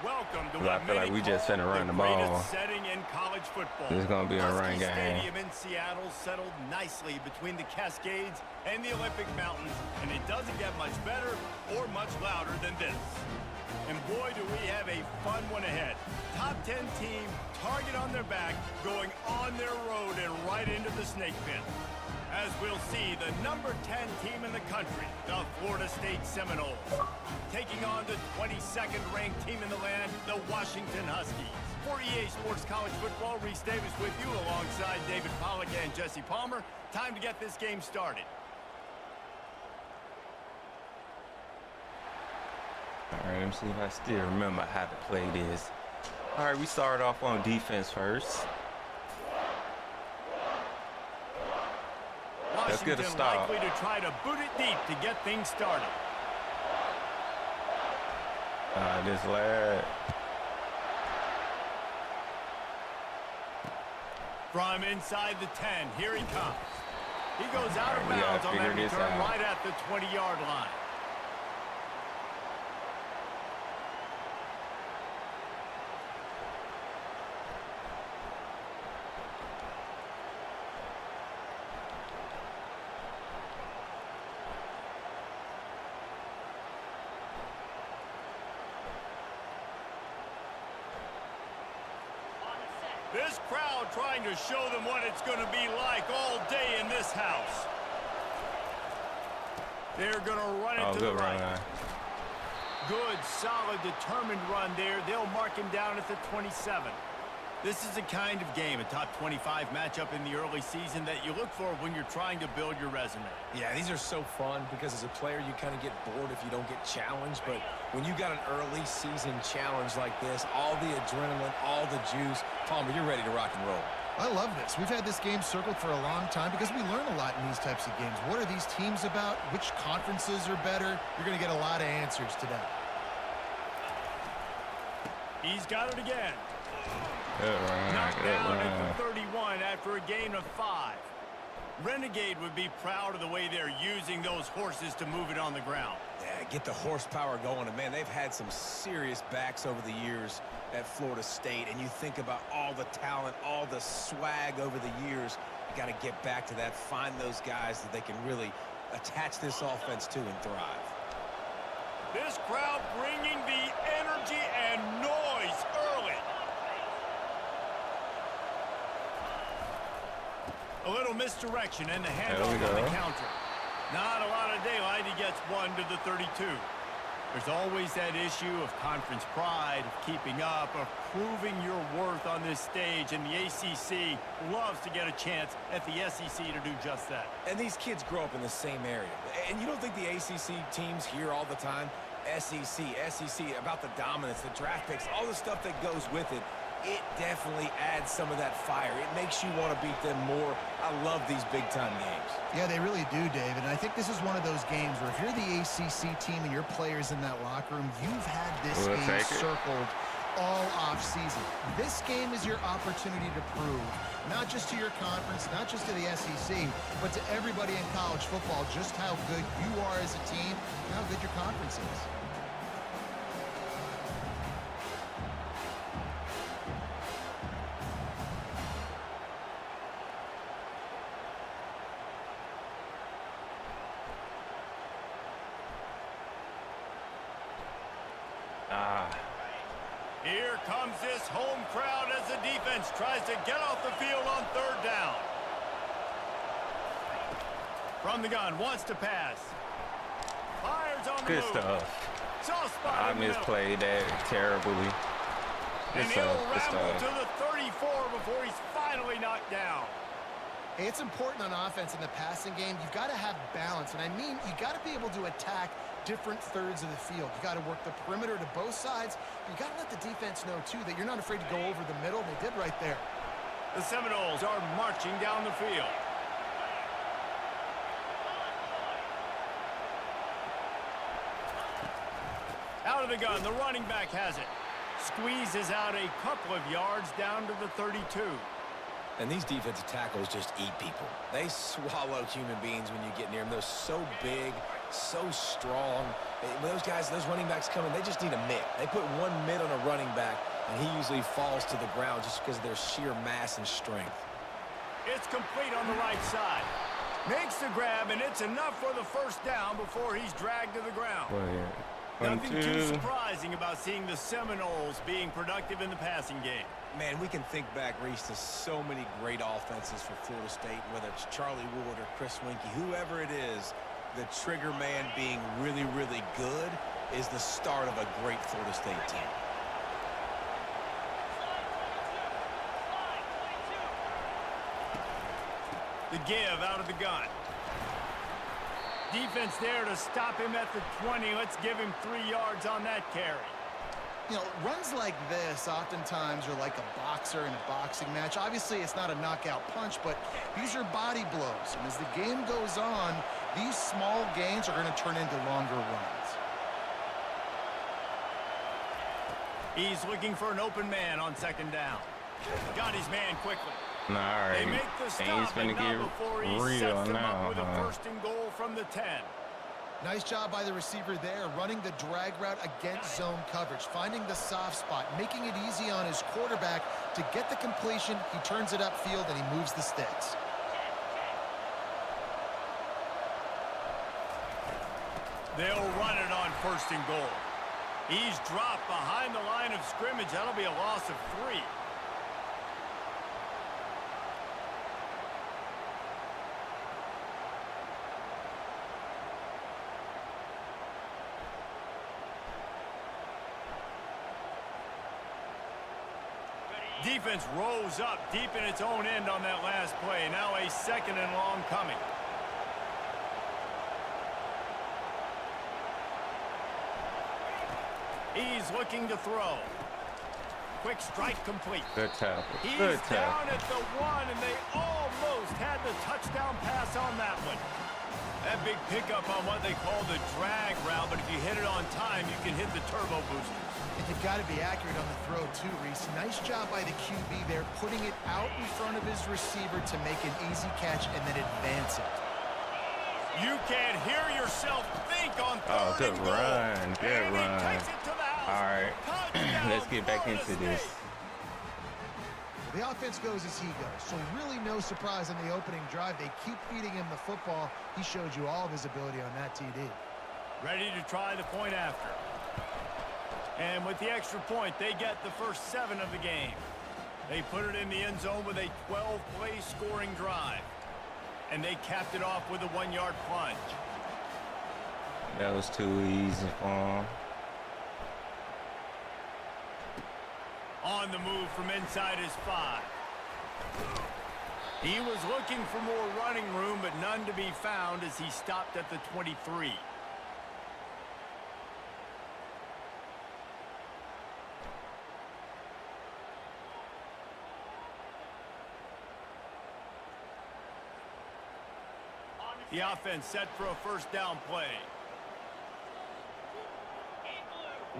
Welcome to I feel like we just finna run the ball. Setting in college football. This is gonna be a run Husky game. Stadium in Seattle settled nicely between the Cascades and the Olympic Mountains, and it doesn't get much better or much louder than this. And boy, do we have a fun one ahead. Top 10 team, target on their back, going on their road and right into the snake pit. As we'll see, the number 10 team in the country, the Florida State Seminoles, taking on the 22nd ranked team in the land, the Washington Huskies. For EA Sports College Football, Reese Davis with you alongside David Pollack and Jesse Palmer. Time to get this game started. All right, let me see if I still remember how to play this. All right, we start off on defense first. That's good to start. Likely to try to boot it deep to get things started. This lad. From inside the 10, here he comes. He goes out of bounds on that return right at the 20-yard line. This crowd trying to show them what it's going to be like all day in this house. They're going to run it to the right. Good, solid, determined run there. They'll mark him down at the 27. This is the kind of game, a top 25 matchup in the early season that you look for when you're trying to build your resume. Yeah, these are so fun because as a player, you kind of get bored if you don't get challenged. But when you got an early season challenge like this, all the adrenaline, all the juice, Palmer, you're ready to rock and roll. I love this. We've had this game circled for a long time because we learn a lot in these types of games. What are these teams about? Which conferences are better? You're going to get a lot of answers today. He's got it again. Knocked down at the 31 after a gain of 5. Renegade would be proud of the way they're using those horses to move it on the ground. Yeah, get the horsepower going. And, man, they've had some serious backs over the years at Florida State. And you think about all the talent, all the swag over the years. You got to get back to that, find those guys that they can really attach this offense to and thrive. This crowd bringing the energy and noise early. A little misdirection and the handoff on the counter. Not a lot of daylight. He gets one to the 32. There's always that issue of conference pride, of keeping up, of proving your worth on this stage, and the ACC loves to get a chance at the SEC to do just that. And these kids grow up in the same area. And you don't think the ACC teams hear all the time, SEC, about the dominance, the draft picks, all the stuff that goes with it. It definitely adds some of that fire. It makes you want to beat them more. I love these big-time games. Yeah, they really do, David. And I think this is one of those games where if you're the ACC team and your players in that locker room, you've had this game circled all off-season. This game is your opportunity to prove, not just to your conference, not just to the SEC, but to everybody in college football, just how good you are as a team and how good your conference is. Here comes this home crowd as the defense tries to get off the field on 3rd down. From the gun, wants to pass. Fires on the move. Good stuff. Soft spot I misplayed that terribly. And he'll ramble to the 34 before he's finally knocked down. Hey, it's important on offense in the passing game. You've got to have balance. And I mean, you got to be able to attack different thirds of the field. You got to work the perimeter to both sides. You got to let the defense know, too, that you're not afraid to go over the middle. They did right there. The Seminoles are marching down the field. Out of the gun, the running back has it. Squeezes out a couple of yards down to the 32. And these defensive tackles just eat people. They swallow human beings when you get near them. They're so big, so strong. When those running backs come in, they just need a mid. They put one mid on a running back, and he usually falls to the ground just because of their sheer mass and strength. It's complete on the right side. Makes the grab, and it's enough for the first down before he's dragged to the ground. Nothing too surprising about seeing the Seminoles being productive in the passing game. Man, we can think back, Reese, to so many great offenses for Florida State, whether it's Charlie Ward or Chris Winkie, whoever it is, the trigger man being really, really good is the start of a great Florida State team. The give out of the gun. Defense there to stop him at the 20. Let's give him 3 yards on that carry. You know, runs like this oftentimes are like a boxer in a boxing match. Obviously, it's not a knockout punch, but these are body blows. And as the game goes on, these small gains are going to turn into longer runs. He's looking for an open man on second down. Got his man quickly. All right. They make the stop, and not before he sets them up with a first and goal from the 10. Nice job by the receiver there, running the drag route against zone coverage, finding the soft spot, making it easy on his quarterback to get the completion. He turns it upfield, and he moves the sticks. They'll run it on first and goal. He's dropped behind the line of scrimmage. That'll be a loss of 3. Defense rolls up deep in its own end on that last play. Now a second and long coming. He's looking to throw. Quick strike complete. Good tackle. He's Good down tackle. at the 1, and they almost had the touchdown pass on that one. That big pickup on what they call the drag route, but if you hit it on time, you can hit the turbo boosters. And you've got to be accurate on the throw, too, Reese. Nice job by the QB there, putting it out in front of his receiver to make an easy catch and then advance it. You can hear yourself think on Oh, third good and goal. run. Good And run. he takes it to the house. All right. Touchdown, Let's get back Florida into this. State. The offense goes as he goes, so really no surprise in the opening drive. They keep feeding him the football. He showed you all of his ability on that TD. Ready to try the point after. And with the extra point, they get the first 7 of the game. They put it in the end zone with a 12-play scoring drive. And they capped it off with a 1-yard plunge. That was too easy for him. On the move from inside his 5. He was looking for more running room, but none to be found as he stopped at the 23. The offense set for a first down play.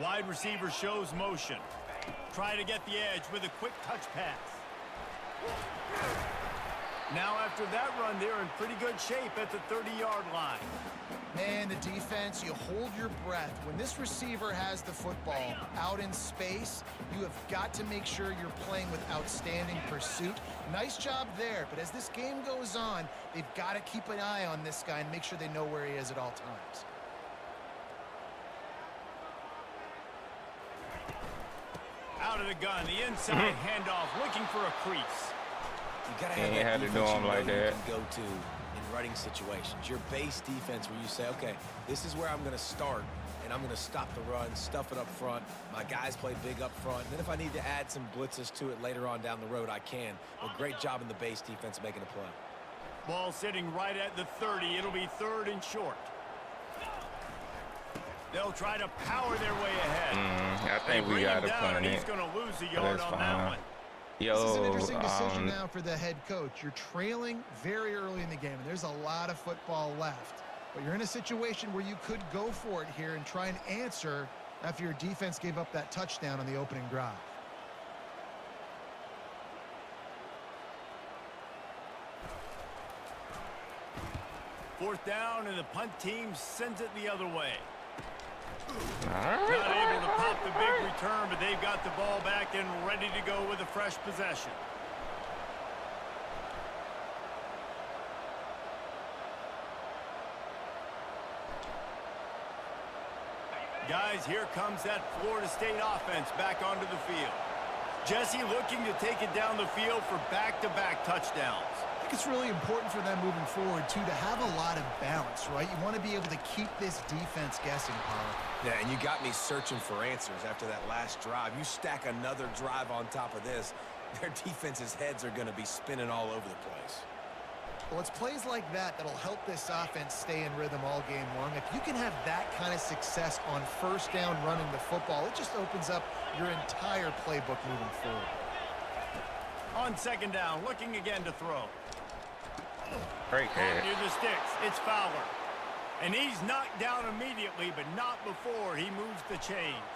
Wide receiver shows motion. Try to get the edge with a quick touch pass. Now after that run, they're in pretty good shape at the 30-yard line. Man, the defense, you hold your breath. When this receiver has the football out in space, you have got to make sure you're playing with outstanding pursuit. Nice job there, but as this game goes on, they've got to keep an eye on this guy and make sure they know where he is at all times. Out of the gun, the inside handoff, looking for a crease. You gotta He have ain't that had to do defense him you know like you that. can go to in running situations. Your base defense where you say, okay, this is where I'm going to start, and I'm going to stop the run, stuff it up front. My guys play big up front. And then if I need to add some blitzes to it later on down the road, I can. But great job in the base defense making a play. Ball sitting right at the 30. It'll be 3rd and short. They'll try to power their way ahead. I think we got to punt He's it. going to lose a yard That's on that fine. one. This is an Yo, interesting decision now for the head coach. You're trailing very early in the game, and there's a lot of football left. But you're in a situation where you could go for it here and try and answer after your defense gave up that touchdown on the opening drive. 4th down, and the punt team sends it the other way. All Not able to right. pop the big return, but they've got the ball back and ready to go with a fresh possession. Guys, here comes that Florida State offense back onto the field. Jesse looking to take it down the field for back-to-back touchdowns. I think it's really important for them moving forward, too, to have a lot of balance, right? You want to be able to keep this defense guessing, Paul. Yeah, and you got me searching for answers after that last drive. You stack another drive on top of this, their defense's heads are going to be spinning all over the place. Well, it's plays like that that'll help this offense stay in rhythm all game long. If you can have that kind of success on 1st down running the football, it just opens up your entire playbook moving forward. On 2nd down, looking again to throw. Great Near catch. the sticks, it's Fowler. And he's knocked down immediately, but not before he moves the chains.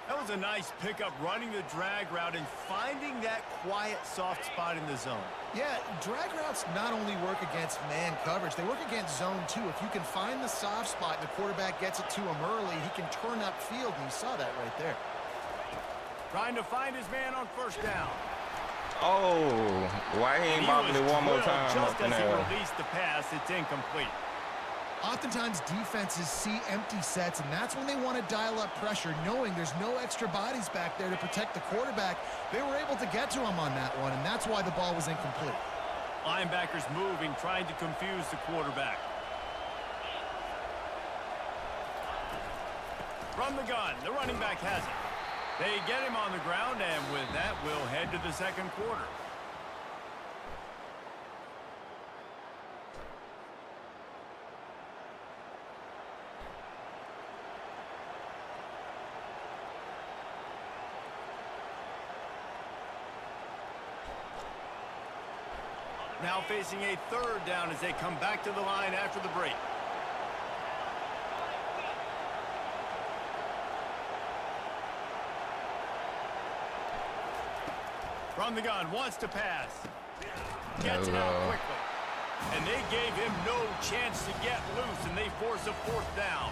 That was a nice pickup, running the drag route and finding that quiet, soft spot in the zone. Yeah, drag routes not only work against man coverage, they work against zone too. If you can find the soft spot and the quarterback gets it to him early, he can turn upfield, and you saw that right there. Trying to find his man on 1st down. Oh, why he ain't bobbing it one more drilled time just up as in he there? released the pass, it's incomplete. Oftentimes, defenses see empty sets, and that's when they want to dial up pressure, knowing there's no extra bodies back there to protect the quarterback. They were able to get to him on that one, and that's why the ball was incomplete. Linebackers moving, trying to confuse the quarterback. From the gun, the running back has it. They get him on the ground, and with that, we'll head to the 2nd quarter. Now facing a 3rd down as they come back to the line after the break. From the gun, wants to pass. Gets it out quickly. And they gave him no chance to get loose, and they force a 4th down.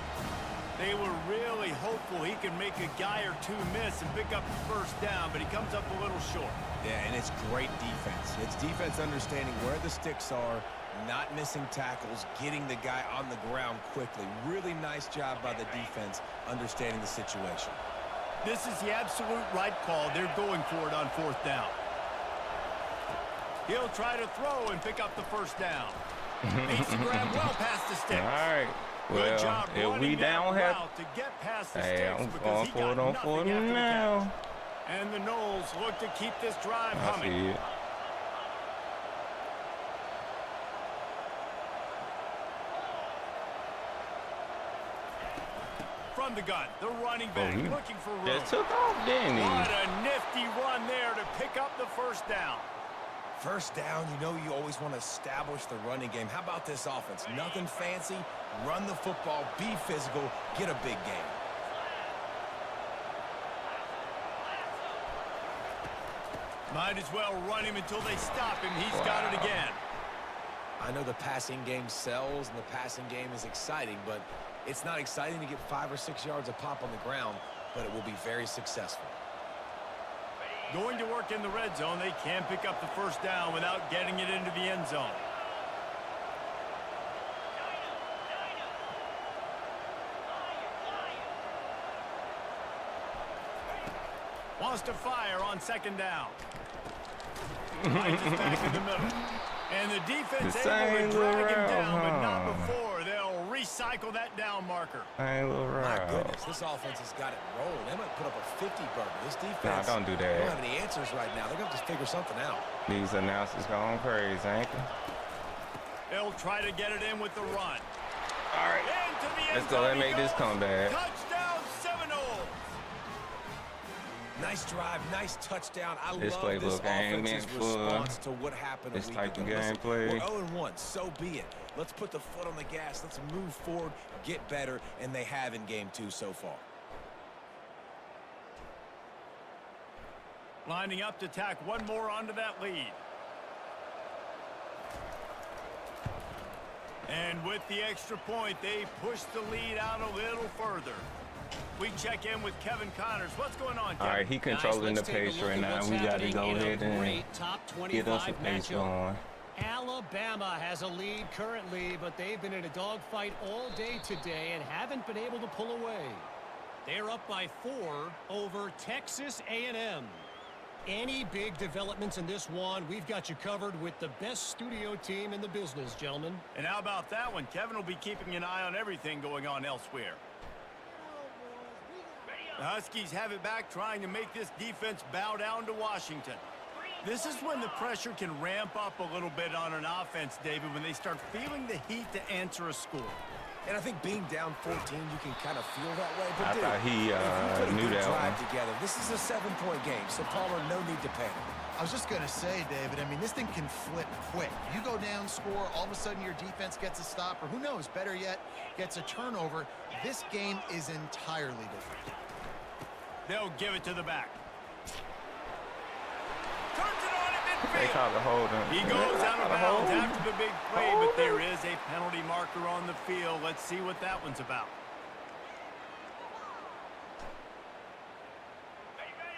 They were really hopeful he could make a guy or two miss and pick up the 1st down, but he comes up a little short. Yeah, and it's great defense. It's defense understanding where the sticks are, not missing tackles, getting the guy on the ground quickly. Really nice job by the defense understanding the situation. This is the absolute right call. They're going for it on 4th down. He'll try to throw and pick up the 1st down. Beats the grab well past the sticks. All right. Good Well, job if we running that don't have, route to get past the hey, sticks I'm because going he for got it on nothing 4th after the now. catch. And the Noles look to keep this drive I coming. see it. From the gun, the running back he looking for room. just took off, didn't he? What a nifty run there to pick up the 1st down. 1st down, you know you always want to establish the running game. How about this offense? Nothing fancy. Run the football, be physical, get a big game. Might as well run him until they stop him. He's got it again. I know the passing game sells and the passing game is exciting, but it's not exciting to get 5 or 6 yards a pop on the ground, but it will be very successful. Going to work in the red zone. They can't pick up the 1st down without getting it into the end zone. Wants to fire on 2nd down. Finds his back in the middle. And the defense able to drag him down, but not before. They'll recycle that down marker. Hey, little My route. goodness, this offense has got it rolling. They might put up a 50-burger. This defense, Nah, don't do they don't that. have any answers right now. They're going to have to figure something out. These announcers going crazy, ain't they? They'll try to get it in with the run. All right. Into the end Let's go. zone Let's he make this goes. comeback. Touchdown, Seminoles. Nice drive, nice touchdown. I This love playbook this ain't offense's meant for response to what happened this a week type ago. of Listen, gameplay. we're 0-1, so be it. Let's put the foot on the gas. Let's move forward, get better, and they have in game 2 so far. Lining up to tack one more onto that lead. And with the extra point, they push the lead out a little further. We check in with Kevin Connors. What's going on, Kevin? All right, he controlling the pace right now. We got to go ahead and get us some pace going. Alabama has a lead currently, but they've been in a dogfight all day today and haven't been able to pull away. They're up by 4 over Texas A&M. Any big developments in this one, we've got you covered with the best studio team in the business, gentlemen. And how about that one? Kevin will be keeping an eye on everything going on elsewhere. The Huskies have it back, trying to make this defense bow down to Washington. This is when the pressure can ramp up a little bit on an offense, David, when they start feeling the heat to answer a score. And I think being down 14, you can kind of feel that way. But I thought he knew that drive one. together. This is a 7-point game, so Palmer, no need to panic. I was just going to say, David, I mean, this thing can flip quick. You go down, score, all of a sudden your defense gets a stop, or who knows, better yet, gets a turnover. This game is entirely different. They'll give it to the back. Turns it on in midfield. They called a hold on. He goes out of bounds after the big play, but there is a penalty marker on the field. Let's see what that one's about.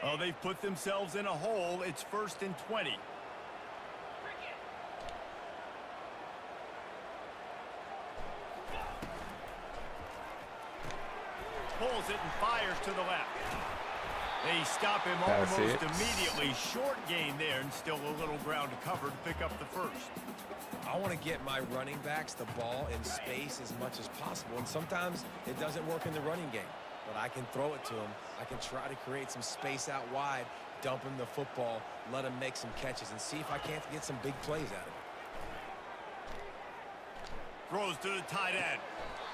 Oh, they've put themselves in a hole. It's 1st and 20. Pulls it and fires to the left. They stop him almost immediately. Short gain there, and still a little ground to cover to pick up the first. I want to get my running backs the ball in space as much as possible, and sometimes it doesn't work in the running game. But I can throw it to him. I can try to create some space out wide, dump him the football, let him make some catches, and see if I can't get some big plays out of him. Throws to the tight end.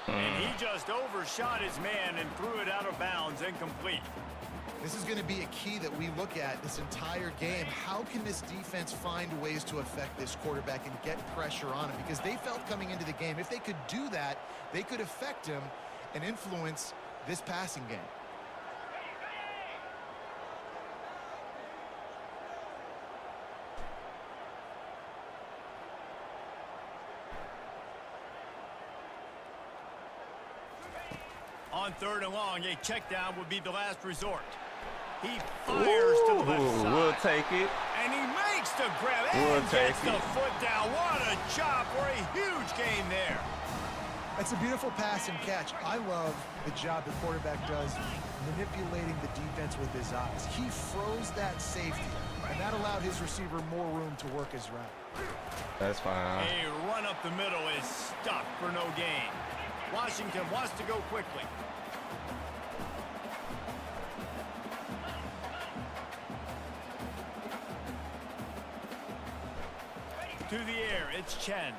And he just overshot his man and threw it out of bounds, incomplete. This is going to be a key that we look at this entire game. How can this defense find ways to affect this quarterback and get pressure on him? Because they felt coming into the game, if they could do that, they could affect him and influence this passing game. On 3rd and long, a check down would be the last resort. He fires to the left side. We'll take it. And he makes the grab and gets the foot down. What a job for a huge gain there. That's a beautiful pass and catch. I love the job the quarterback does manipulating the defense with his eyes. He froze that safety, and that allowed his receiver more room to work his route. That's fine. A run up the middle is stuck for no gain. Washington wants to go quickly. To the air, it's Chen.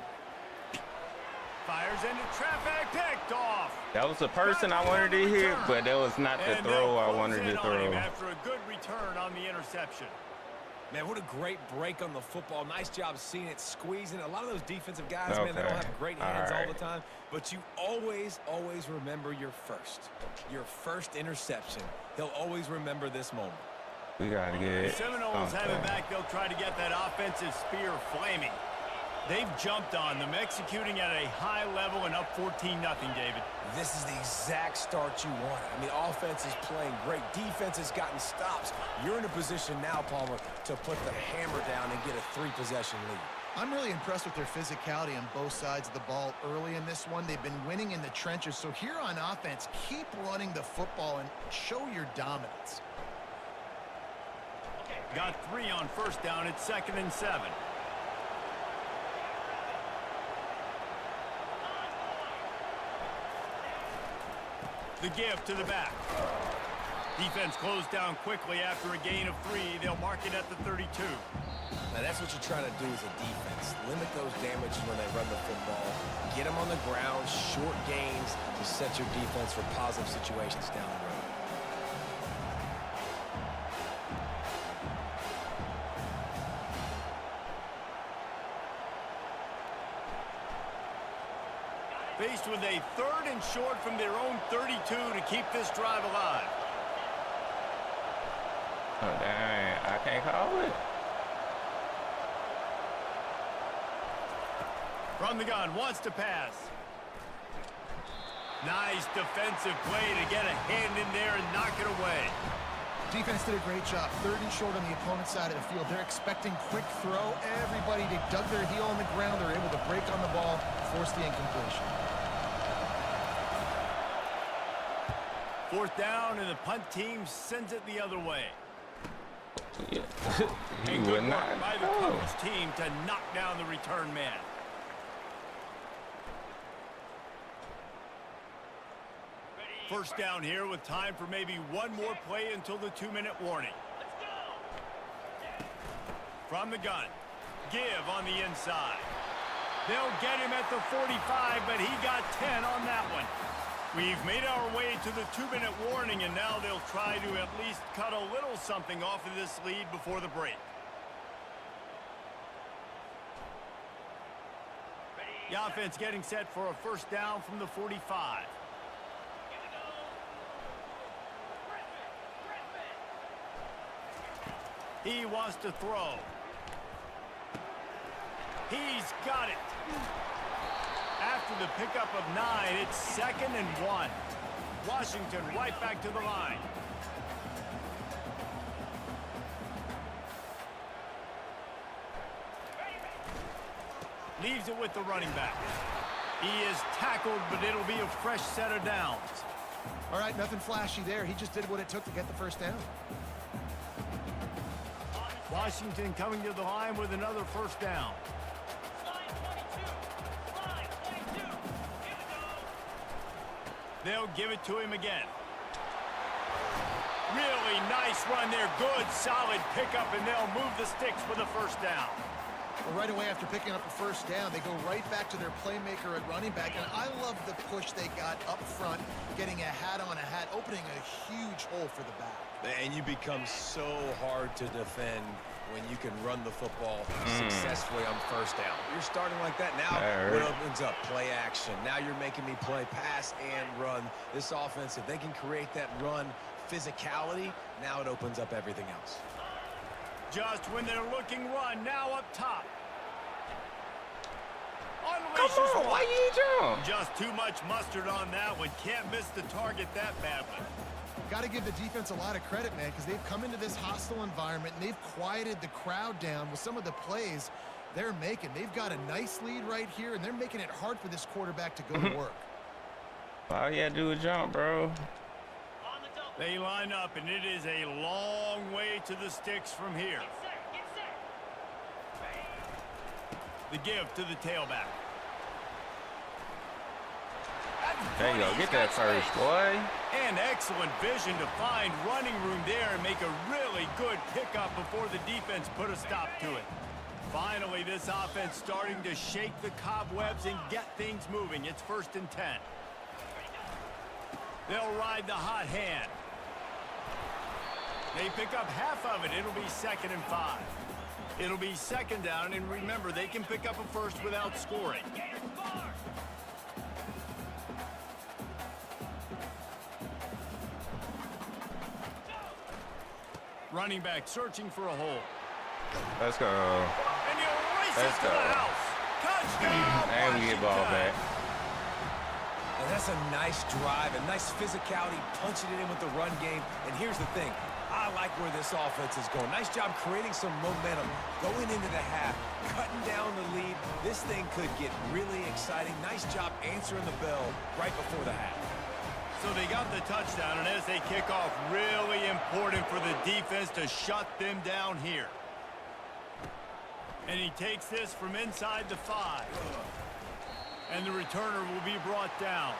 Fires into traffic, picked off. That was the person I wanted to hit, but that was not the throw I wanted to throw. After a good return on the interception. Man, what a great break on the football. Nice job seeing it, squeezing. A lot of those defensive guys, man, they don't have great hands all the time. But you always, always remember your first interception. He'll always remember this moment. We got to get it. The Seminoles have it back. They'll try to get that offensive spear flaming. They've jumped on them, executing at a high level and up 14-0, David. This is the exact start you want. I mean, offense is playing great. Defense has gotten stops. You're in a position now, Palmer, to put the hammer down and get a 3-possession lead. I'm really impressed with their physicality on both sides of the ball early in this one. They've been winning in the trenches. So here on offense, keep running the football and show your dominance. Got 3 on 1st down. It's 2nd and 7. The give to the back. Defense closed down quickly after a gain of 3. They'll mark it at the 32. Now, that's what you're trying to do as a defense. Limit those damages when they run the football. Get them on the ground, short gains to set your defense for positive situations down the road. Faced with a 3rd and short from their own 32 to keep this drive alive. Oh, dang. I can't call it. From the gun, wants to pass. Nice defensive play to get a hand in there and knock it away. Defense did a great job. 30 short on the opponent's side of the field. They're expecting quick throw. Everybody, they dug their heel on the ground. They're able to break on the ball, force the incompletion. Fourth down, and the punt team sends it the other way. Yeah. He And would good not. work by the coverage team to knock down the return man. First down here with time for maybe one more play until the 2-minute warning. From the gun. Give on the inside. They'll get him at the 45, but he got 10 on that one. We've made our way to the 2-minute warning, and now they'll try to at least cut a little something off of this lead before the break. The offense getting set for a first down from the 45. He wants to throw. He's got it. After the pickup of 9, it's 2nd and 1. Washington right back to the line. Leaves it with the running back. He is tackled, but it'll be a fresh set of downs. All right, nothing flashy there. He just did what it took to get the first down. Washington coming to the line with another first down. They'll give it to him again. Really nice run there. Good, solid pickup, and they'll move the sticks for the first down. Well, right away after picking up a first down, they go right back to their playmaker at running back. And I love the push they got up front, getting a hat on a hat, opening a huge hole for the back. And you become so hard to defend when you can run the football successfully on first down. You're starting like that now. It opens up play action. Now you're making me play pass and run. This offense, if they can create that run physicality, now it opens up everything else. Just when they're looking run, now up top. Come on, why you jump? Just too much mustard on that one. Can't miss the target that badly. Got to give the defense a lot of credit, man, because they've come into this hostile environment and they've quieted the crowd down with some of the plays they're making. They've got a nice lead right here, and they're making it hard for this quarterback to go to work. All you gotta do is jump, bro. They line up, and it is a long way to the sticks from here. The give to the tailback. There you go. Get that first, boy. And excellent vision to find running room there and make a really good pickup before the defense put a stop to it. Finally, this offense starting to shake the cobwebs and get things moving. It's 1st and 10. They'll ride the hot hand. They pick up half of it. It'll be 2nd and 5. It'll be 2nd down, and remember, they can pick up a first without scoring. Running back searching for a hole. Let's go. And he'll race it to the house. Touchdown, And we get ball back. And that's a nice drive, a nice physicality, punching it in with the run game. And here's the thing. I like where this offense is going. Nice job creating some momentum, going into the half, cutting down the lead. This thing could get really exciting. Nice job answering the bell right before the half. So they got the touchdown, and as they kick off, really important for the defense to shut them down here. And he takes this from inside the 5. And the returner will be brought down.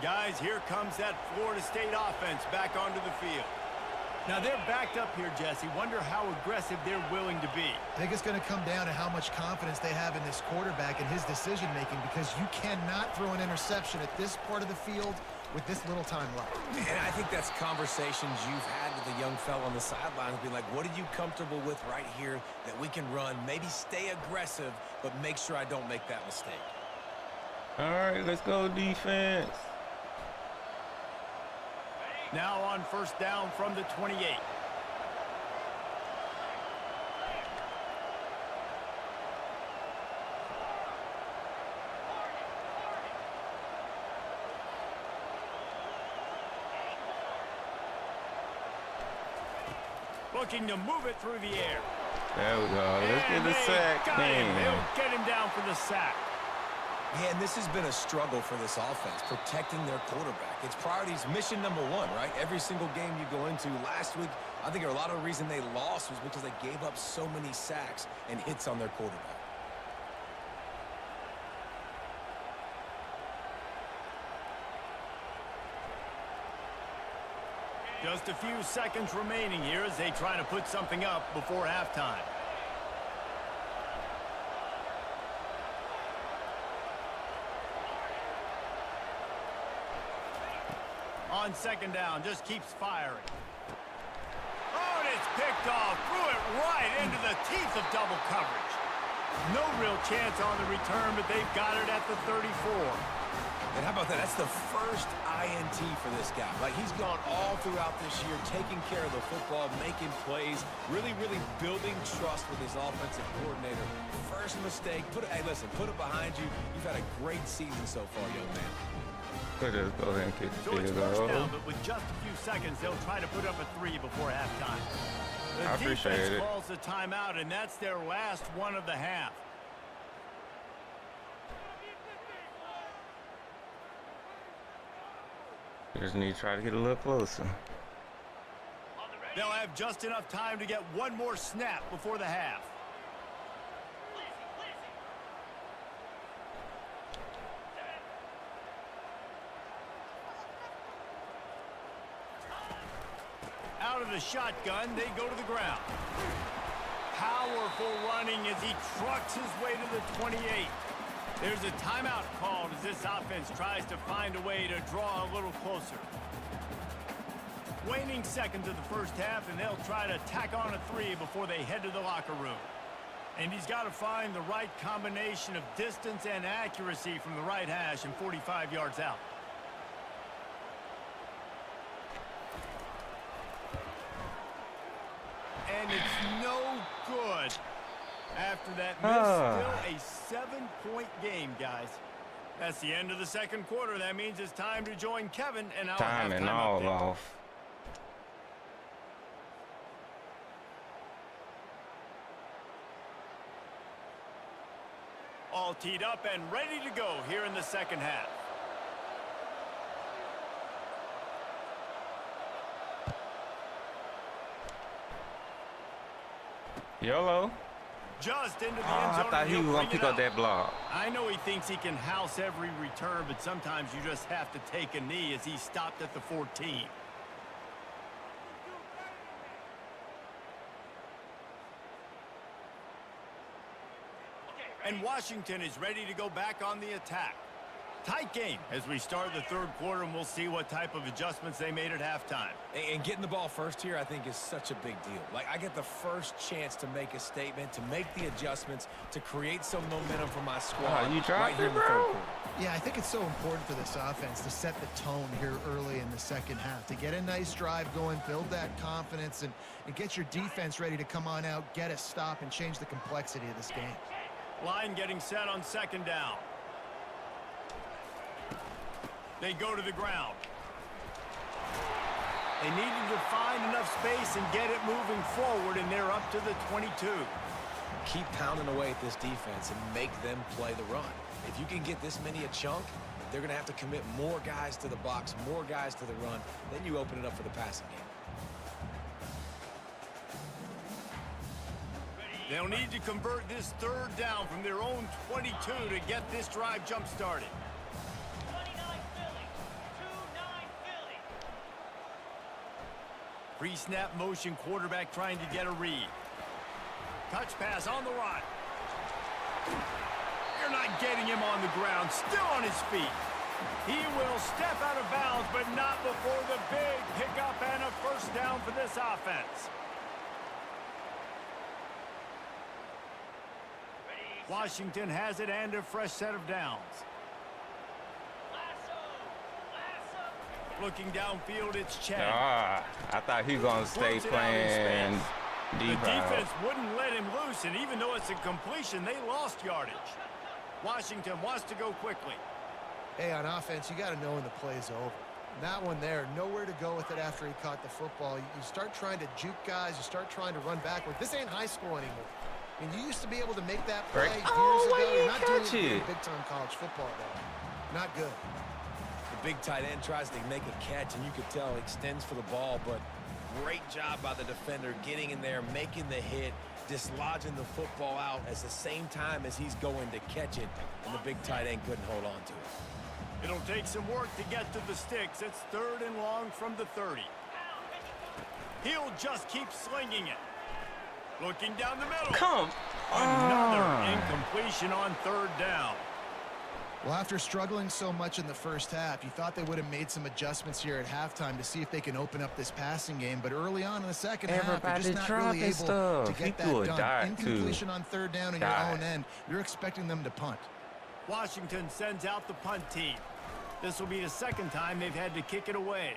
Guys, here comes that Florida State offense back onto the field. Now they're backed up here, Jesse. Wonder how aggressive they're willing to be. I think it's going to come down to how much confidence they have in this quarterback and his decision-making, because you cannot throw an interception at this part of the field with this little time left. And I think that's conversations you've had with the young fella on the sidelines, being like, what are you comfortable with right here that we can run? Maybe stay aggressive, but make sure I don't make that mistake. All right, let's go defense. Now on first down from the 28. Looking to move it through the air. There we go. Let's get the sack. They'll get him down for the sack. Man, this has been a struggle for this offense, protecting their quarterback. It's priorities, mission number one, right? Every single game you go into. Last week, I think a lot of the reason they lost was because they gave up so many sacks and hits on their quarterback. Just a few seconds remaining here as they try to put something up before halftime. On second down, just keeps firing. Oh, and it's picked off. Threw it right into the teeth of double coverage. No real chance on the return, but they've got it at the 34. And how about that? That's the first INT for this guy. Like, he's gone all throughout this year, taking care of the football, making plays, really building trust with his offensive coordinator. First mistake, hey, listen, put it behind you. You've had a great season so far, young man. Let's just go ahead and kick the So it's field first goal. down, but with just a few seconds, they'll try to put up a 3 before halftime. The I appreciate defense it. calls the timeout, and that's their last one of the half. Just need to try to get a little closer. They'll have just enough time to get one more snap before the half. Out of the shotgun, they go to the ground. Powerful running as he trucks his way to the 28. There's a timeout called as this offense tries to find a way to draw a little closer. Waning seconds of the first half, and they'll try to tack on a 3 before they head to the locker room. And he's got to find the right combination of distance and accuracy from the right hash and 45 yards out. And it's no good. After that miss, still a 7-point game, guys. That's the end of the second quarter. That means it's time to join Kevin and our Time and halftime all update. off. All teed up and ready to go here in the second half. YOLO. Just into the end I zone. thought he was going to pick up that block. I know he thinks he can house every return, but sometimes you just have to take a knee as he stopped at the 14. And Washington is ready to go back on the attack. Tight game as we start the third quarter, and we'll see what type of adjustments they made at halftime. And getting the ball first here, I think, is such a big deal. Like, I get the first chance to make a statement, to make the adjustments, to create some momentum for my squad. You dropped right here it, in the third bro? quarter. Yeah, I think it's so important for this offense to set the tone here early in the second half, to get a nice drive going, build that confidence, and get your defense ready to come on out, get a stop, and change the complexity of this game. Line getting set on second down. They go to the ground. They needed to find enough space and get it moving forward, and they're up to the 22. Keep pounding away at this defense and make them play the run. If you can get this many a chunk, they're going to have to commit more guys to the box, more guys to the run. Then you open it up for the passing game. They'll need to convert this third down from their own 22 to get this drive jump-started. Pre-snap motion, quarterback trying to get a read. Touch pass on the run. You're not getting him on the ground, still on his feet. He will step out of bounds, but not before the big pickup and a first down for this offense. Washington has it and a fresh set of downs. Looking downfield, it's Chad. I thought he was going to stay playing deep. The defense wouldn't let him loose, and even though it's a completion, they lost yardage. Washington wants to go quickly. Hey, on offense, you got to know when the play's over. That one there, nowhere to go with it after he caught the football. You start trying to juke guys. You start trying to run backward. This ain't high school anymore. And you used to be able to make that play years ago. You're not doing it in big-time college football, though. Not good. The big tight end tries to make a catch, and you could tell he extends for the ball, but great job by the defender getting in there, making the hit, dislodging the football out at the same time as he's going to catch it, and the big tight end couldn't hold on to it. It'll take some work to get to the sticks. It's 3rd and long from the 30. He'll just keep slinging it. Looking down the middle. Come on. Another incompletion on 3rd down. Well, after struggling so much in the first half, you thought they would have made some adjustments here at halftime to see if they can open up this passing game. But early on in the second half, they're just not really able to get that done. Incompletion on 3rd down in your own end. You're expecting them to punt. Washington sends out the punt team. This will be the 2nd time they've had to kick it away.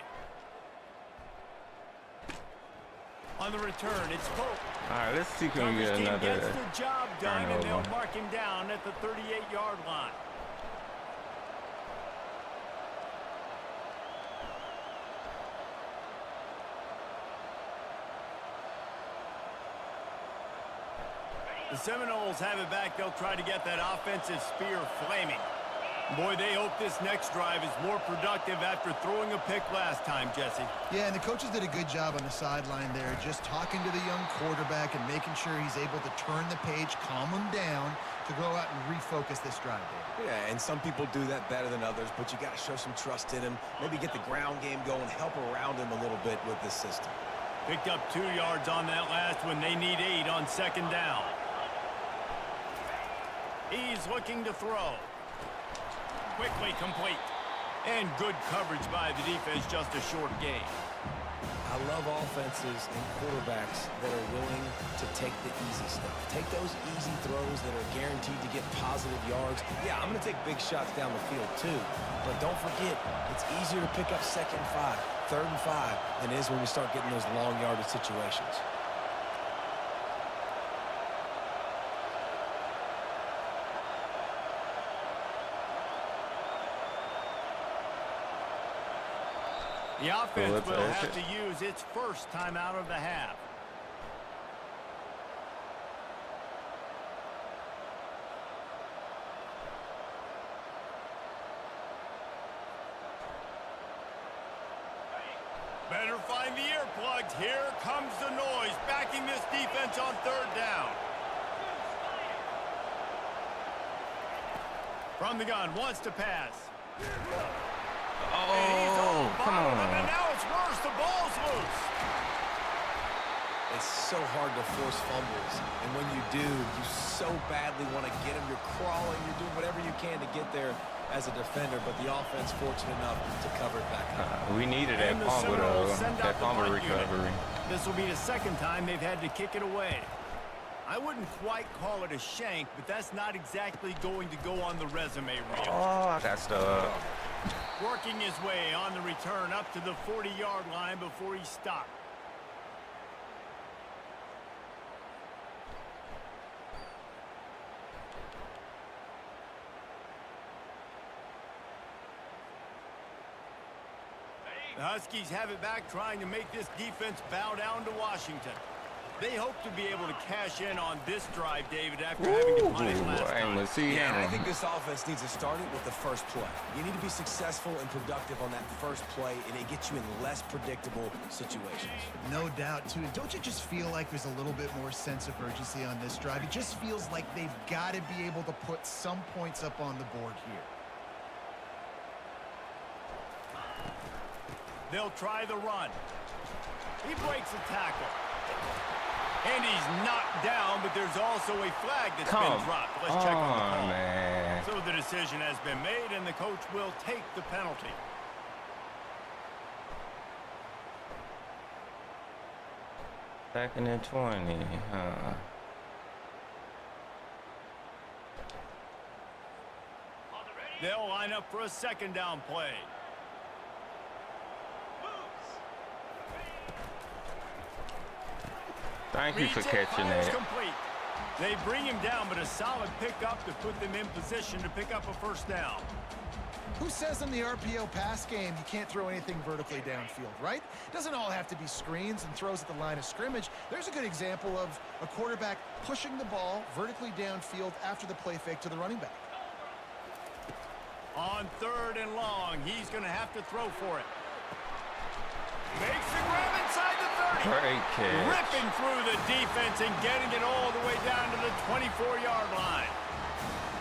On the return, it's Pope. All right, let's see if we can get another gets the job done, turnover. and they'll mark him down at the 38-yard line. The Seminoles have it back. They'll try to get that offensive spear flaming. Boy, they hope this next drive is more productive after throwing a pick last time, Jesse. Yeah, and the coaches did a good job on the sideline there, just talking to the young quarterback and making sure he's able to turn the page, calm him down to go out and refocus this drive. Yeah, and some people do that better than others, but you got to show some trust in him, maybe get the ground game going, help around him a little bit with this system. Picked up 2 yards on that last one. They need 8 on 2nd down. He's looking to throw. Quickly complete. And good coverage by the defense, just a short gain. I love offenses and quarterbacks that are willing to take the easy stuff. Take those easy throws that are guaranteed to get positive yards. Yeah, I'm going to take big shots down the field too. But don't forget, it's easier to pick up 2nd and 5, 3rd and 5 than it is when we start getting those long yardage situations. The offense will have to use its first timeout of the half. Better find the earplugs. Here comes the noise, backing this defense on 3rd down. From the gun, wants to pass. Oh, come on. And now it's worse. The ball's loose. It's so hard to force fumbles. And when you do, you so badly want to get them. You're crawling. You're doing whatever you can to get there as a defender. But the offense fortunate enough to cover it back up. We needed that fumble recovery. This will be the 2nd time they've had to kick it away. I wouldn't quite call it a shank, but that's not exactly going to go on the resume reel. Oh, I got stuck. Working his way on the return up to the 40-yard line before he stopped. The Huskies have it back, trying to make this defense bow down to Washington. They hope to be able to cash in on this drive, David, after having to punt it last time. Yeah, and I think this offense needs to start it with the first play. You need to be successful and productive on that first play, and it gets you in less predictable situations. No doubt, too. And don't you just feel like there's a little bit more sense of urgency on this drive? It just feels like they've got to be able to put some points up on the board here. They'll try the run. He breaks a tackle. And he's knocked down, but there's also a flag that's been dropped. Let's check on the call. Man. So the decision has been made, and the coach will take the penalty. Second and 20, huh? They'll line up for a second down play. Thank you for catching that. Complete. They bring him down, but a solid pickup to put them in position to pick up a first down. Who says in the RPO pass game you can't throw anything vertically downfield, right? It doesn't all have to be screens and throws at the line of scrimmage. There's a good example of a quarterback pushing the ball vertically downfield after the play fake to the running back. On 3rd and long, he's going to have to throw for it. Makes the grab inside the 30. Great catch. Ripping through the defense and getting it all the way down to the 24-yard line.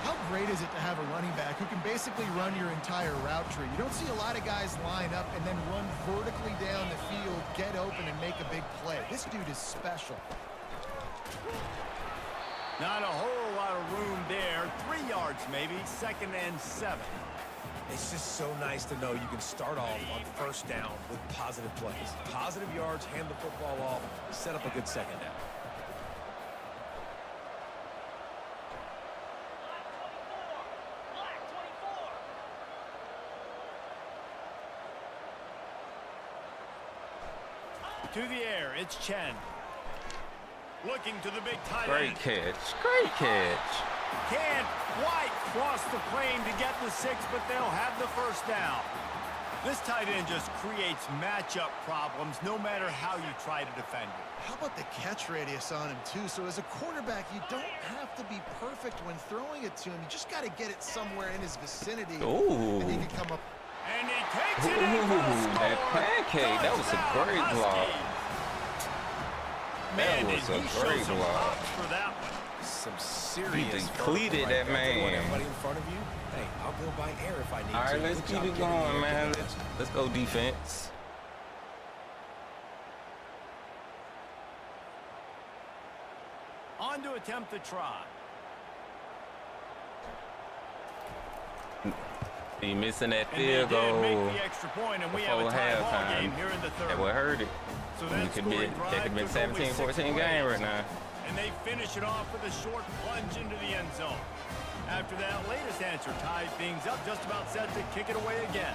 How great is it to have a running back who can basically run your entire route tree? You don't see a lot of guys line up and then run vertically down the field, get open, and make a big play. This dude is special. Not a whole lot of room there. 3 yards maybe, 2nd and 7. It's just so nice to know you can start off on first down with positive plays. Positive yards, hand the football off, set up a good second down. To the air, it's Chen. Looking to the big tight Great end. catch. Great catch. Can't quite cross the plane to get the 6, but they'll have the first down. This tight end just creates matchup problems no matter how you try to defend it. How about the catch radius on him, too? So as a quarterback, you don't have to be perfect when throwing it to him. You just got to get it somewhere in his vicinity. Ooh. And he can come up. And he takes it in for the score. That pancake. That was a great block. Man, That was did he a show great some block. props for that one. Some serious depleted vertical that right there. man. Everybody in front of you, hey, I'll go by air if I need to. All right, let's Good keep job it getting going, there. man. Let's go defense. On to attempt the try. He missing that And they field did goal make the extra point, and we have a before tie ball halftime. game here in the 3rd. That would hurt it. So That could be scoring drive that could be took only 17-14 6 game plays. right now. And they finish it off with a short plunge into the end zone. After that latest answer tied things up, just about set to kick it away again.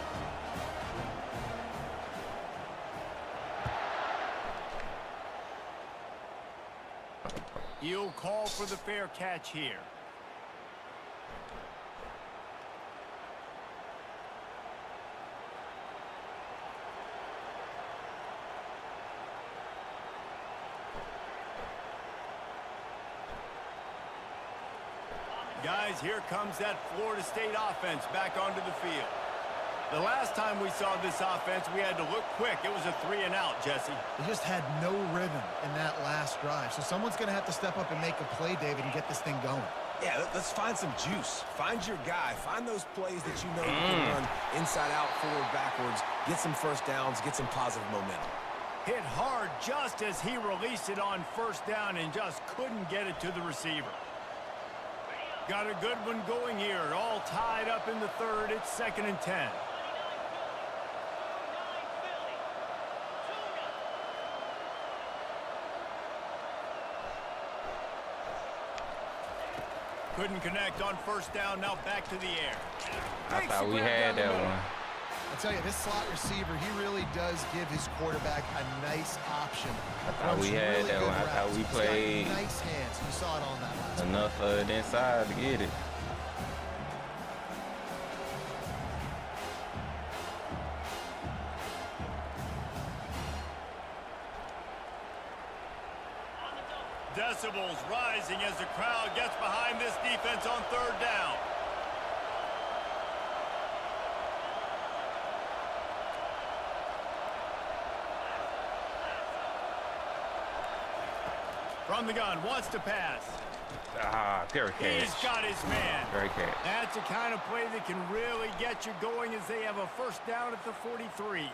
He'll call for the fair catch here. Guys, here comes that Florida State offense back onto the field. The last time we saw this offense, we had to look quick. It was a 3-and-out, Jesse. They just had no rhythm in that last drive. So someone's going to have to step up and make a play, David, and get this thing going. Yeah, let's find some juice. Find your guy. Find those plays that you know you can run inside out, forward, backwards. Get some first downs. Get some positive momentum. Hit hard just as he released it on first down and just couldn't get it to the receiver. Got a good one going here. All tied up in the 3rd. It's 2nd and 10. Couldn't connect on first down. Now back to the air. I thought we had that one. I tell you, this slot receiver, he really does give his quarterback a nice option. I thought we had that one. I thought we played nice hands. You saw it on that last enough of it inside to get it. Decibels rising as the crowd gets behind this defense on 3rd down. From the gun, wants to pass. Ah, great catch. He's got his man. Great catch. That's the kind of play that can really get you going as they have a first down at the 43.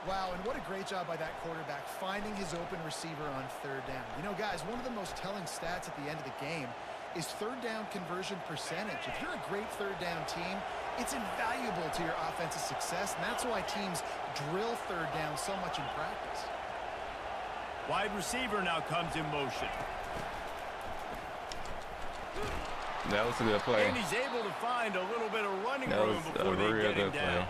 Wow, and what a great job by that quarterback finding his open receiver on third down. You know, guys, one of the most telling stats at the end of the game is third down conversion percentage. If you're a great third down team, it's invaluable to your offensive success, and that's why teams drill third down so much in practice. Wide receiver now comes in motion. That was a good play. And he's able to find a little bit of running That room was before a they real get him good play. down.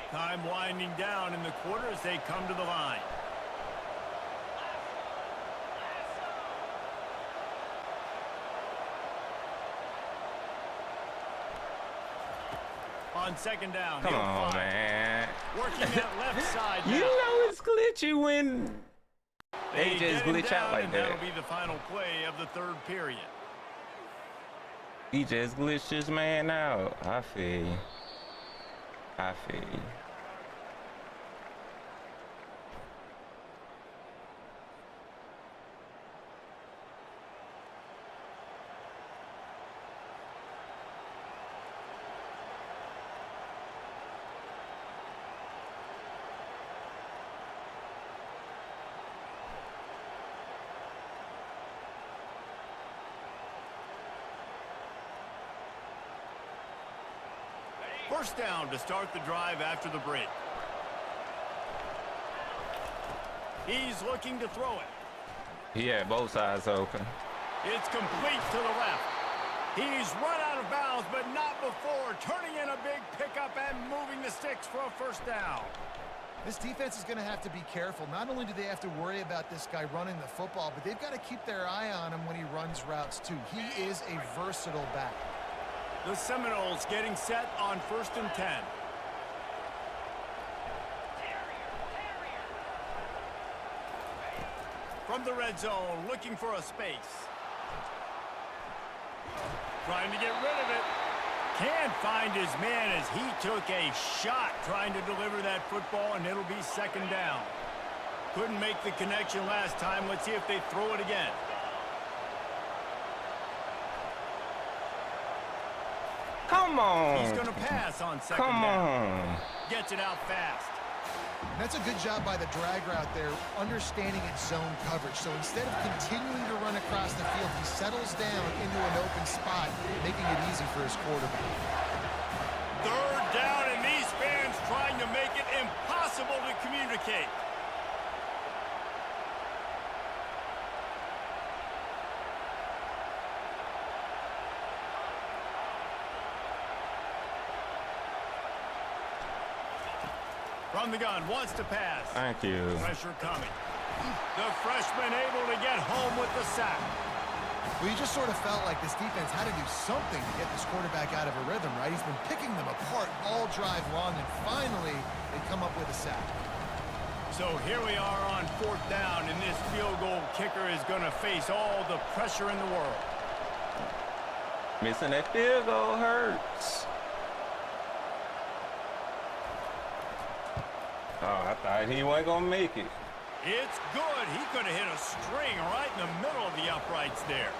Time winding down in the quarter as they come to the line. On second down. Come on, man. Working that left side now. You know it's glitchy when they just get him glitch down, out like and that. That'll be the final play of the third period. He just glitched his man out. I feel you. I feel you. First down to start the drive after the break. He's looking to throw it. He had both sides open. It's complete to the left. He's run out of bounds, but not before turning in a big pickup and moving the sticks for a first down. This defense is going to have to be careful. Not only do they have to worry about this guy running the football, but they've got to keep their eye on him when he runs routes too. He is a versatile back. The Seminoles getting set on 1st and 10. From the red zone, looking for a space. Trying to get rid of it. Can't find his man as he took a shot trying to deliver that football, and it'll be second down. Couldn't make the connection last time. Let's see if they throw it again. Come on. He's going to pass on second Come down. on. Gets it out fast. That's a good job by the drag route there, understanding its zone coverage. So instead of continuing to run across the field, he settles down into an open spot, making it easy for his quarterback. Third down, and these fans trying to make it impossible to communicate. From the gun, wants to pass. Thank you. Pressure coming. The freshman able to get home with the sack. Well, you just sort of felt like this defense had to do something to get this quarterback out of a rhythm, right? He's been picking them apart all drive long, and finally they come up with a sack. So here we are on 4th down, and this field goal kicker is going to face all the pressure in the world. Missing that field goal hurts. Oh, I thought he wasn't going to make it. It's good. He could have hit a string right in the middle of the uprights there.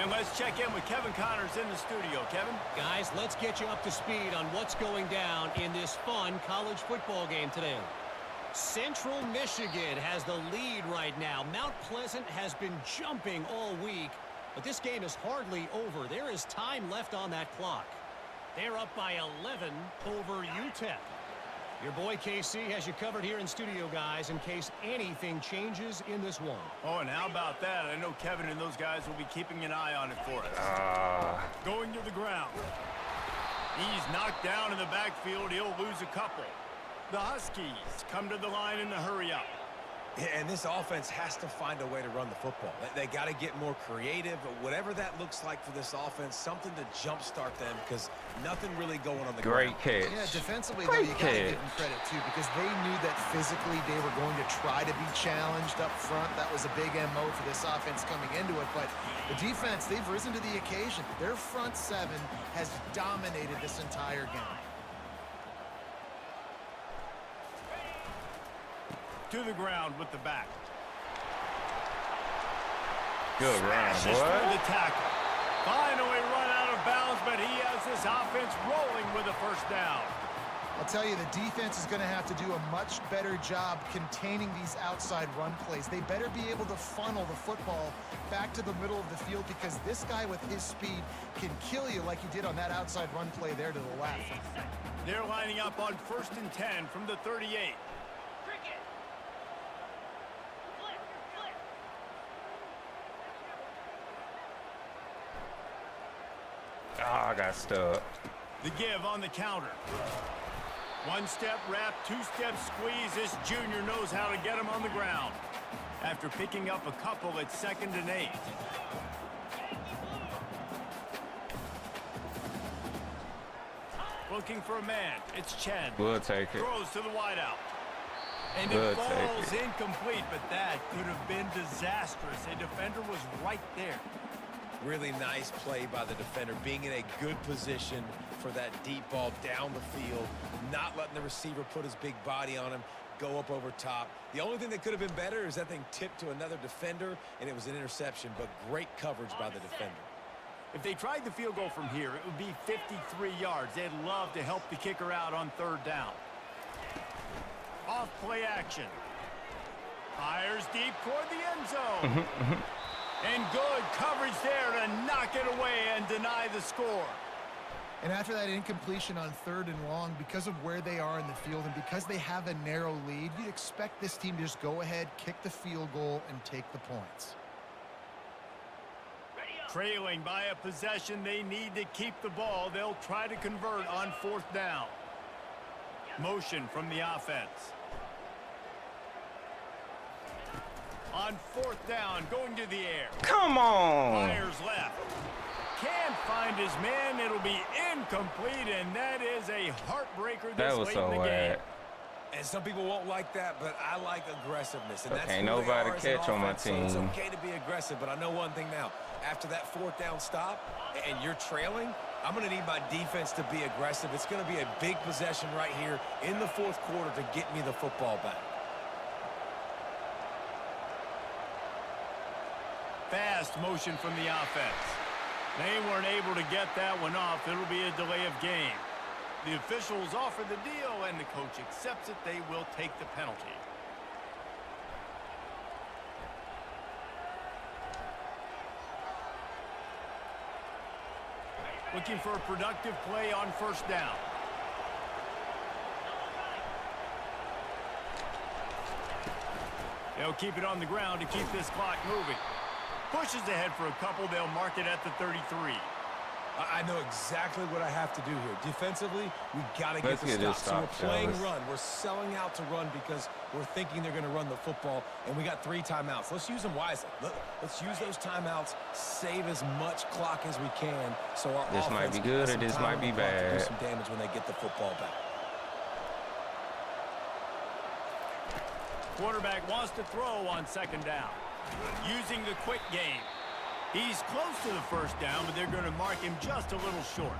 And let's check in with Kevin Connors in the studio. Kevin? Guys, let's get you up to speed on what's going down in this fun college football game today. Central Michigan has the lead right now. Mount Pleasant has been jumping all week, but this game is hardly over. There is time left on that clock. They're up by 11 over UTEP. Your boy KC has you covered here in studio, guys, in case anything changes in this one. Oh, and how about that? I know Kevin and those guys will be keeping an eye on it for us. Going to the ground. He's knocked down in the backfield. He'll lose a couple. The Huskies come to the line in the hurry-up. And this offense has to find a way to run the football. They got to get more creative, but whatever that looks like for this offense, something to jumpstart them, because nothing really going on the Great ground. catch. Yeah, defensively, though, you got to give them credit, too, because they knew that physically they were going to try to be challenged up front. That was a big MO for this offense coming into it, but the defense, they've risen to the occasion. Their front seven has dominated this entire game. To the ground with the back. Good run, Smashes through boy. the tackle. Finally run out of bounds, but he has this offense rolling with a first down. I'll tell you, the defense is going to have to do a much better job containing these outside run plays. They better be able to funnel the football back to the middle of the field, because this guy with his speed can kill you like he did on that outside run play there to the left. They're lining up on 1st and 10 from the 38. I got stuck. The give on the counter. One-step wrap, two-step squeeze. This junior knows how to get him on the ground. After picking up a couple at 2nd and 8. Looking for a man. It's Chen. We'll take it. Throws to the wideout. And We'll it falls take it. incomplete, but that could have been disastrous. A defender was right there. Really nice play by the defender, being in a good position for that deep ball down the field, not letting the receiver put his big body on him, go up over top. The only thing that could have been better is that thing tipped to another defender, and it was an interception, but great coverage by the defender. If they tried the field goal from here, it would be 53 yards. They'd love to help the kicker out on 3rd down. Off play action. Fires deep toward the end zone. And good coverage there to knock it away and deny the score. And after that incompletion on 3rd and long, because of where they are in the field and because they have a narrow lead, you'd expect this team to just go ahead, kick the field goal, and take the points. Trailing by a possession, they need to keep the ball. They'll try to convert on 4th down. Motion from the offense. On 4th down, going to the air. Come on. Fires left. Can't find his man. It'll be incomplete, and that is a heartbreaker this That was late so in the game. bad. And some people won't like that, but I like aggressiveness. And that's Ain't who they nobody are as an catch on my offense, so it's team. okay to be aggressive, but I know one thing now. After that 4th down stop and you're trailing, I'm going to need my defense to be aggressive. It's going to be a big possession right here in the 4th quarter to get me the football back. Fast motion from the offense. They weren't able to get that one off. It'll be a delay of game. The officials offer the deal, and the coach accepts it. They will take the penalty. Looking for a productive play on 1st down. They'll keep it on the ground to keep this clock moving. Pushes ahead for a couple. They'll mark it at the 33. I know exactly what I have to do here. Defensively, we got to get the stop. So we're playing run. We're selling out to run because we're thinking they're going to run the football, and we got 3 timeouts. Let's use them wisely. Let's use those timeouts, save as much clock as we can, so our This might be good or this might be bad. Do some damage when they get the football back. Quarterback wants to throw on 2nd down. Using the quick game. He's close to the 1st down, but they're going to mark him just a little short.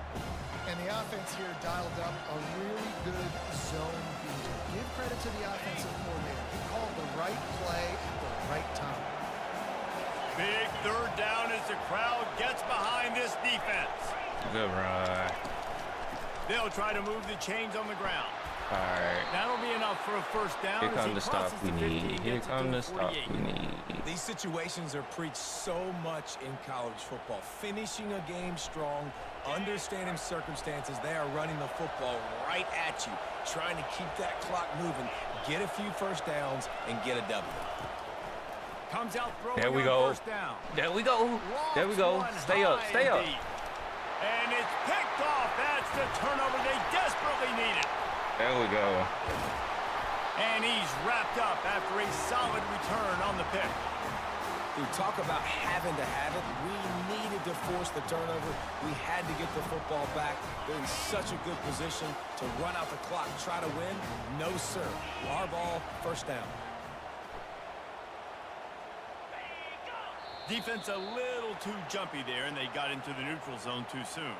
And the offense here dialed up a really good zone beat. Give credit to the offensive coordinator. He called the right play at the right time. Big 3rd down as the crowd gets behind this defense. Good run. They'll try to move the chains on the ground. All right. That'll be enough for a 1st down. Here come the stop we need. Here come the stop we need. These situations are preached so much in college football. Finishing a game strong, understanding circumstances. They are running the football right at you, trying to keep that clock moving, get a few 1st downs, and get a W. Comes out throwing There we on go. 1st down. There we go. There we go. Stay up. Stay up. And it's picked off. That's the turnover they desperately needed. There we go. And he's wrapped up after a solid return on the pick. We talk about having to have it. We needed to force the turnover. We had to get the football back. They're in such a good position to run out the clock, try to win. No, sir. Our ball, 1st down. Defense a little too jumpy there, and they got into the neutral zone too soon.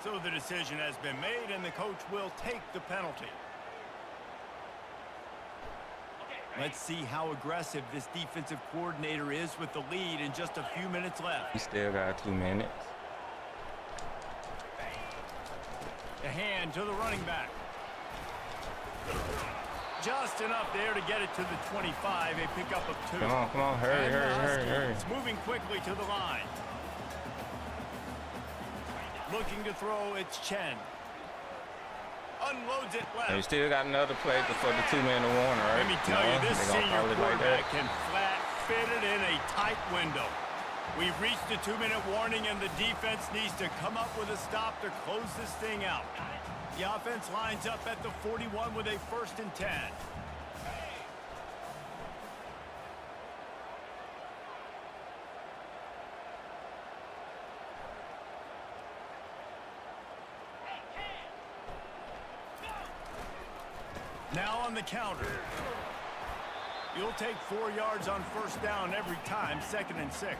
So the decision has been made, and the coach will take the penalty. Let's see how aggressive this defensive coordinator is with the lead and just a few minutes left. We still got 2 minutes. hand to the running back. Just enough there to get it to the 25, a pickup of 2. Come on, hurry. It's moving quickly to the line. Looking to throw, it's Chen. Unloads it left. They still got another play before the 2-minute warning, right? Let me tell you, this they gonna senior call it like quarterback that. can flat fit it in a tight window. We've reached the 2-minute warning, and the defense needs to come up with a stop to close this thing out. The offense lines up at the 41 with a 1st and 10. Now on the counter. You'll take 4 yards on 1st down every time, 2nd and 6.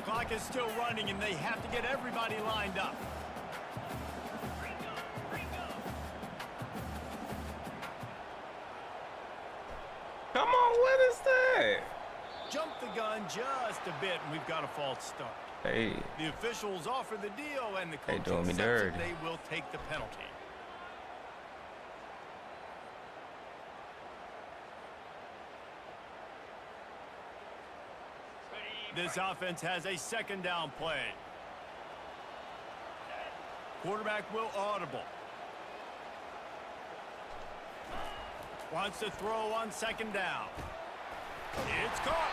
Clock is still running, and they have to get everybody lined up. Come on, what is that? Jump the gun just a bit, and we've got a false start. Hey, The officials offer the deal, and the They coach doing me accepts dirty. that they will take the penalty. This offense has a 2nd down play. Quarterback will audible. Wants to throw on 2nd down. It's caught.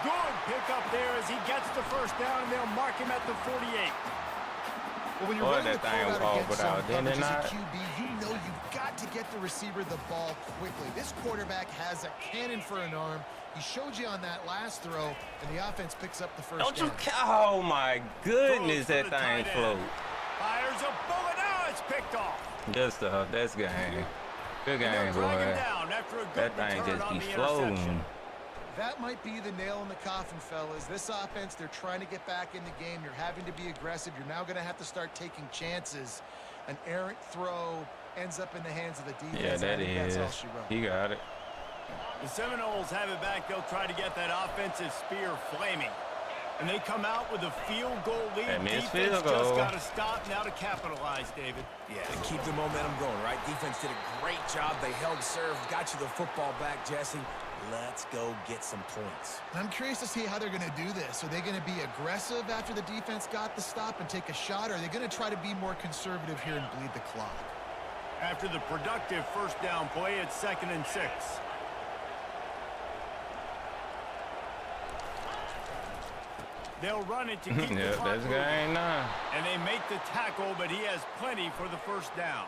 Good pickup there as he gets the 1st down, and they'll mark him at the 48. Well, when you're Boy, running that the thing call was out all against but zone out, didn't coverage it as a not? QB, you know you've got to get the receiver the ball quickly. This quarterback has a cannon for an arm. He showed you on that last throw, and the offense picks up the 1st Don't you? down. Oh my goodness, Throws that for the thing tight end. float. Fires a bullet. Now it's picked off. Good stuff. That's game. Good And they'll game, drag him boy. down after a good That thing return just on be the interception. floating. That might be the nail in the coffin, fellas. This offense, they're trying to get back in the game. You're having to be aggressive. You're now going to have to start taking chances. An errant throw ends up in the hands of the defense. Yeah, that I think is. That's all she wrote. He got it. The Seminoles have it back. They'll try to get that offensive spear flaming. And they come out with a field goal lead. And this Defense field just goal. got to stop now to capitalize, David. Yeah, to keep the momentum going, right? Defense did a great job. They held serve, got you the football back, Jesse. Let's go get some points. And I'm curious to see how they're going to do this. Are they going to be aggressive after the defense got the stop and take a shot? Or are they going to try to be more conservative here and bleed the clock? After the productive 1st down play, it's 2nd and 6. They'll run it to keep the Yep, clock that's moving. game now. And they make the tackle, but he has plenty for the 1st down.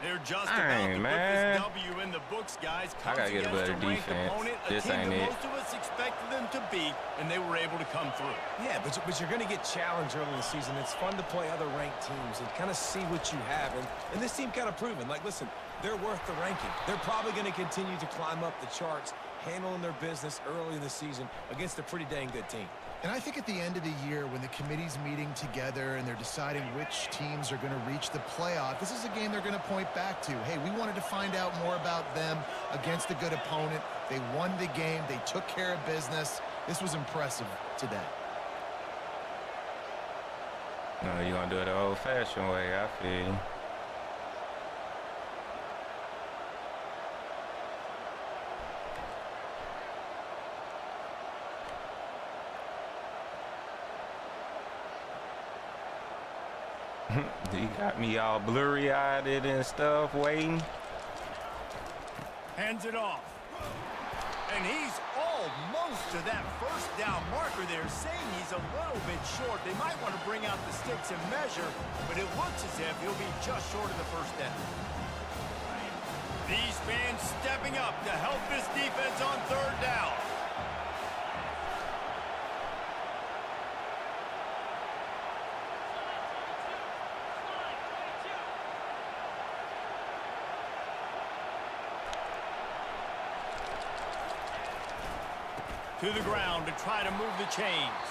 They're just Dang, about to man. put this W in the books, guys. I gotta get a Comes better against ranked defense. opponent, a This team ain't that it. most of us expected them to beat, and they were able to come through. Yeah, but you're going to get challenged early in the season. It's fun to play other ranked teams and kind of see what you have. And this team kind of proven, like, listen, they're worth the ranking. They're probably going to continue to climb up the charts, handling their business early in the season against a pretty dang good team. And I think at the end of the year, when the committee's meeting together and they're deciding which teams are going to reach the playoff, this is a game they're going to point back to. Hey, we wanted to find out more about them against a good opponent. They won the game. They took care of business. This was impressive today. No, you're going to do it the old-fashioned way, I feel. You got me all blurry-eyed and stuff, waiting. Hands it off. And he's almost to that 1st down marker there, saying he's a little bit short. They might want to bring out the sticks and measure, but it looks as if he'll be just short of the 1st down. These fans stepping up to help this defense on 3rd down. To the ground to try to move the chains.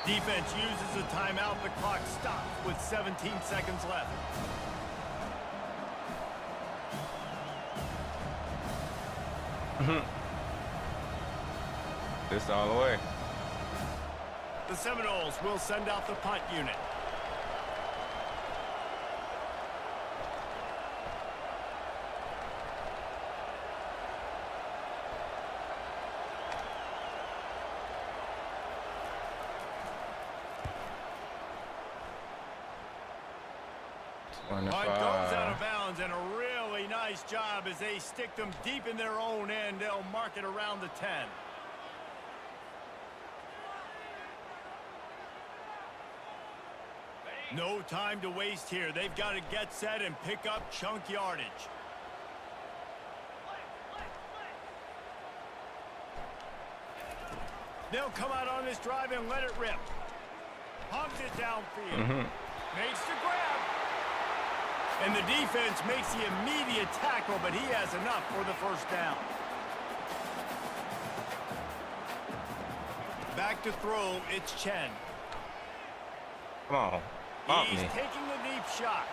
Defense uses a timeout. The clock stops with 17 seconds left. This all the way. The Seminoles will send out the punt unit. Punt goes out of bounds, and a really nice job as they stick them deep in their own end. They'll mark it around the 10. No time to waste here. They've got to get set and pick up chunk yardage. They'll come out on this drive and let it rip. Pumps it downfield. Makes the grab. And the defense makes the immediate tackle, but he has enough for the first down. Back to throw, it's Chen. Come on. Bump He's me. taking the deep shot.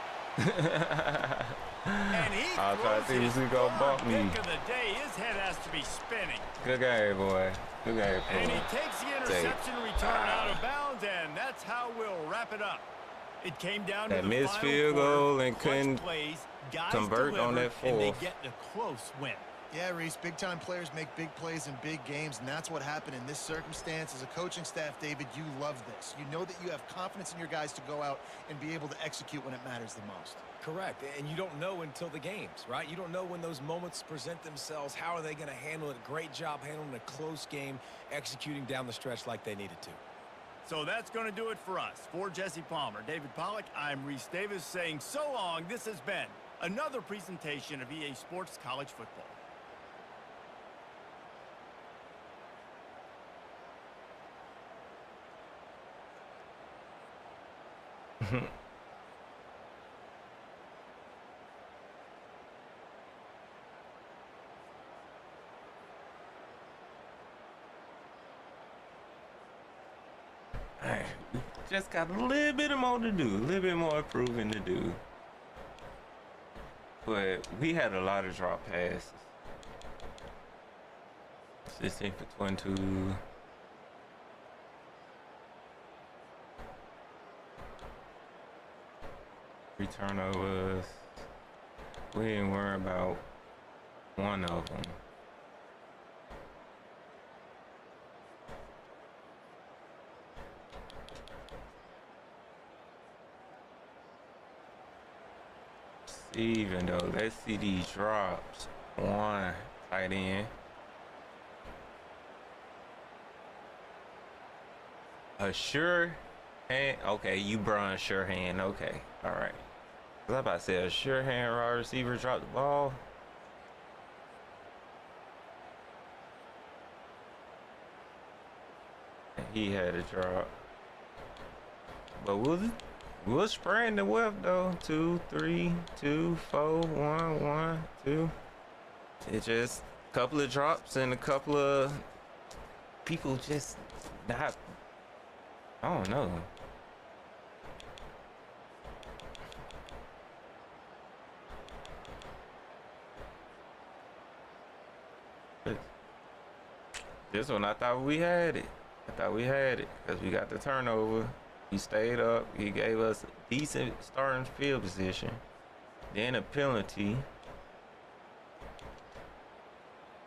And he I thought he was throws gonna go bump me. pick of the day. His head has to be spinning. Good game, boy. Good game, boy. And he takes the interception return out of bounds, and that's how we'll wrap it up. It came down That to the missed final field quarter. goal and Clutch couldn't plays, guys convert on deliver, that and they fourth. get the close win. Yeah, Reese, big-time players make big plays in big games, and that's what happened in this circumstance. As a coaching staff, David, you love this. You know that you have confidence in your guys to go out and be able to execute when it matters the most. Correct, and you don't know until the games, right? You don't know when those moments present themselves. How are they going to handle it? Great job handling a close game, executing down the stretch like they needed to. So that's going to do it for us. For Jesse Palmer, David Pollack, I'm Reese Davis saying so long. This has been another presentation of EA Sports College Football. Alright, we just got a little bit more to do, a little bit more improving to do. But we had a lot of drop passes. 16 for 22. Three turnovers. We didn't worry about one of them. Even though, let's see these drops. One tight end. A sure hand. Okay, you Brian sure hand. Okay, all right. I was about to say a sure hand wide receiver dropped the ball. He had a drop. But we'll spread the web though. 2, 3, 2, 4, 1, 1, 2. It's just a couple of drops and a couple of people just not. I don't know. But this one, I thought we had it. I thought we had it because we got the turnover. He stayed up. He gave us a decent starting field position. Then a penalty.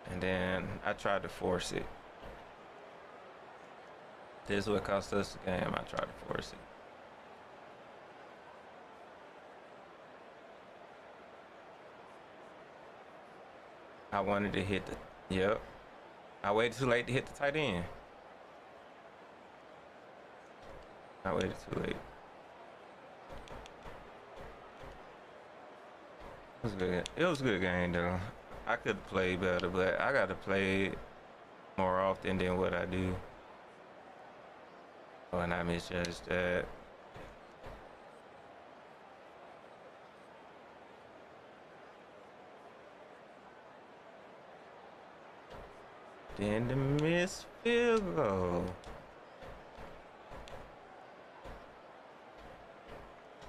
And then I tried to force it. This is what cost us the game. I tried to force it. I wanted to hit the, yep. I waited too late to hit the tight end. I waited too late. It was good. It was a good game though. I could have played better, but I got to play it more often than what I do. And I misjudged that. Then the missed field goal.